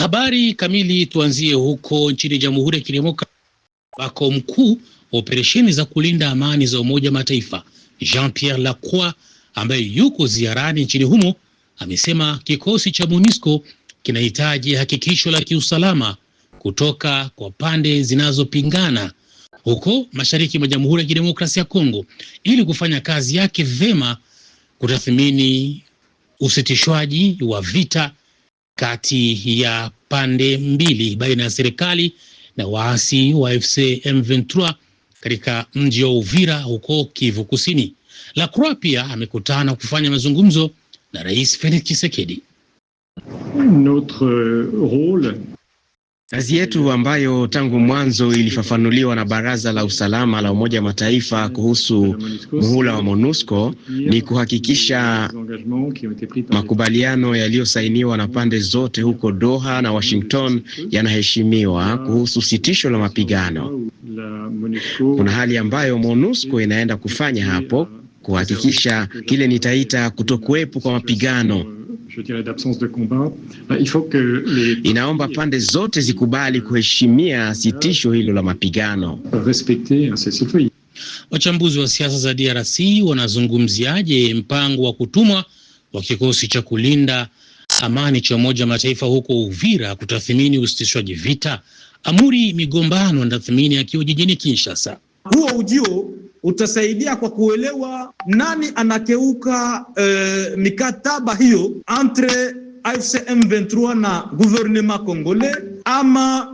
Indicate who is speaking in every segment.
Speaker 1: Habari kamili, tuanzie huko nchini Jamhuri ya Kidemokrasia ambako mkuu wa operesheni za kulinda amani za Umoja Mataifa Jean-Pierre Lacroix ambaye yuko ziarani nchini humo amesema kikosi cha MONUSCO kinahitaji hakikisho la kiusalama kutoka kwa pande zinazopingana huko mashariki mwa Jamhuri ya Kidemokrasia ya Kongo ili kufanya kazi yake vema kutathmini usitishwaji wa vita kati ya pande mbili baina ya serikali na waasi wa AFC M23 katika mji wa Uvira huko Kivu Kusini. Lacroix pia amekutana kufanya mazungumzo na Rais Felix Tshisekedi.
Speaker 2: Kazi yetu ambayo tangu mwanzo ilifafanuliwa na Baraza la Usalama la Umoja wa Mataifa kuhusu muhula wa MONUSCO ni kuhakikisha makubaliano yaliyosainiwa na pande zote huko Doha na Washington yanaheshimiwa kuhusu sitisho la mapigano. Kuna hali ambayo MONUSCO inaenda kufanya hapo kuhakikisha kile nitaita kutokuwepo kwa mapigano. Inaomba pande zote zikubali kuheshimia sitisho hilo la mapigano.
Speaker 1: Wachambuzi wa siasa za DRC wanazungumziaje mpango wa kutumwa wa kikosi cha kulinda amani cha Umoja Mataifa huko Uvira kutathmini usitishwaji vita? Amuri Migombano anatathmini akiwa jijini Kinshasa.
Speaker 3: Huo ujio utasaidia kwa kuelewa nani anakeuka mikataba hiyo entre AFC M23 na gouvernement congolais ama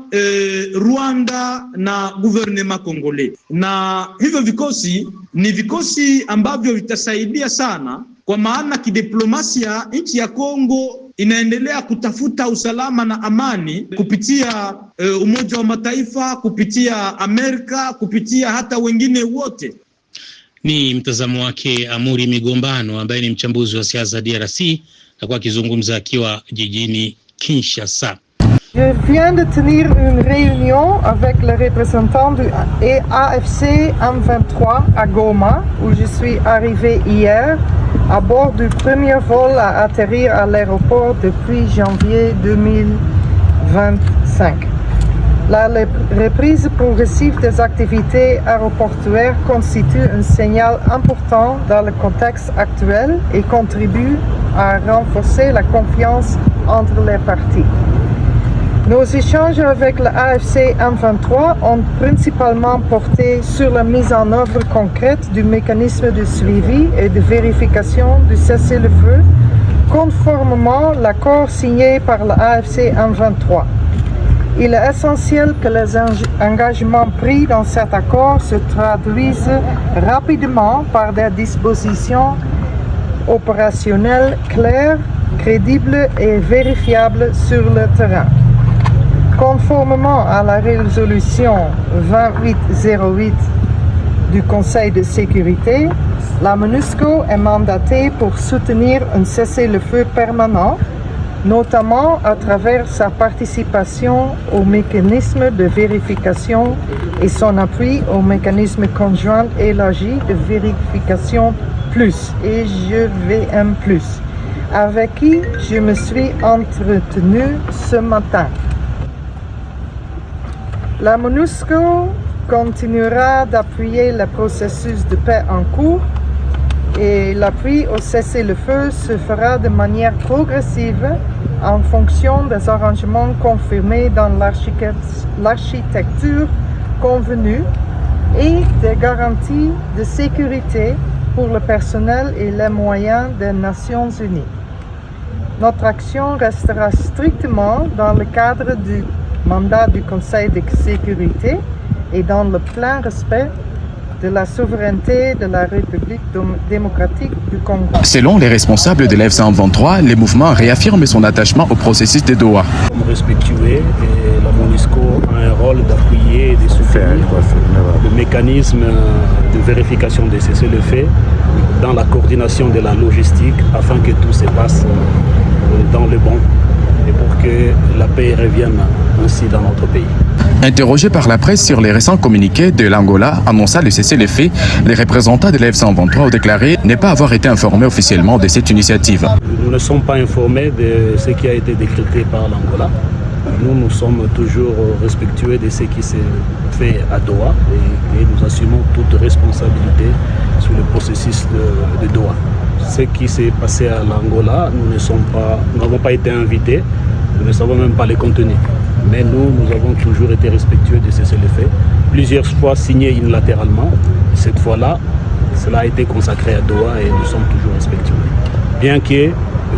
Speaker 3: Rwanda na gouvernement congolais. Na hivyo vikosi ni vikosi ambavyo vitasaidia sana, kwa maana kidiplomasia nchi ya Kongo inaendelea kutafuta usalama na amani kupitia Umoja wa Mataifa, kupitia Amerika, kupitia hata wengine wote.
Speaker 1: Ni mtazamo wake Amuri Migombano ambaye ni mchambuzi wa siasa DRC, atakuwa akizungumza akiwa jijini Kinshasa.
Speaker 4: Je viens de tenir une réunion avec le représentant du AFC M23 à Goma, où je suis arrivé hier à bord du premier vol à atterrir à l'aéroport depuis janvier 2025. La reprise progressive des activités aéroportuaires constitue un signal important dans le contexte actuel et contribue à renforcer la confiance entre les parties. Nos échanges avec le AFC M23 ont principalement porté sur la mise en œuvre concrète du mécanisme de suivi et de vérification du cessez-le-feu, conformément à l'accord signé par le AFC M23. Il est essentiel que les engagements pris dans cet accord se traduisent rapidement par des dispositions opérationnelles claires, crédibles et vérifiables sur le terrain. Conformément à la résolution 2808 du Conseil de sécurité, la MONUSCO est mandatée pour soutenir un cessez-le-feu permanent, notamment à travers sa participation au mécanisme de vérification et son appui au mécanisme conjoint élargi de vérification plus et GVM+, avec qui je me suis entretenu ce matin. La MONUSCO continuera d'appuyer le processus de paix en cours et l'appui au cessez-le-feu se fera de manière progressive en fonction des arrangements confirmés dans l'architecture convenue et des garanties de sécurité pour le personnel et les moyens des Nations Unies. Notre action restera strictement dans le cadre du mandat du Conseil de sécurité et dans le plein respect de la souveraineté de la République démocratique du Congo.
Speaker 5: Selon les responsables de l'F-123, le mouvement réaffirme son attachement au processus de Doha.
Speaker 6: Comme respectueux, et la MONUSCO a un rôle d'appuyer et de soutenir le mécanisme de vérification des cessez-le-feu dans la coordination de la logistique afin que tout se passe dans le bon et pour que la paix revienne ainsi dans notre pays.
Speaker 5: Interrogé par la presse sur les récents communiqués de l'Angola annonçant le cessez-le-feu, les représentants de l'F-123 ont déclaré ne pas avoir été informés officiellement de cette initiative.
Speaker 6: Nous ne sommes pas informés de ce qui a été décrété par l'Angola. Nous sommes toujours respectueux de ce qui s'est fait à Doha et nous assumons toute responsabilité sur le processus de Doha. Ce qui s'est passé à l'Angola, nous n'avons pas été invités, nous ne savons même pas les contenus. Mais nous avons toujours été respectueux de cessez-le-feu, plusieurs fois signé unilatéralement. Cette fois-là, cela a été consacré à Doha et nous sommes toujours respectueux. Bien que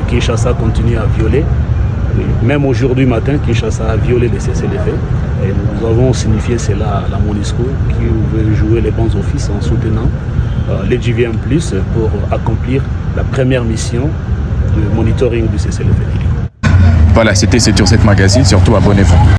Speaker 6: Kinshasa continue à violer, même aujourd'hui matin, Kinshasa a violé les cessez-le-feu. Et nous avons signifié cela à la MONUSCO qui veut jouer les bons offices en soutenant l'EGVM+, pour accomplir la première mission de monitoring du cessez-le-feu.
Speaker 5: Voilà, c'était sur cette magazine, surtout abonnez-vous.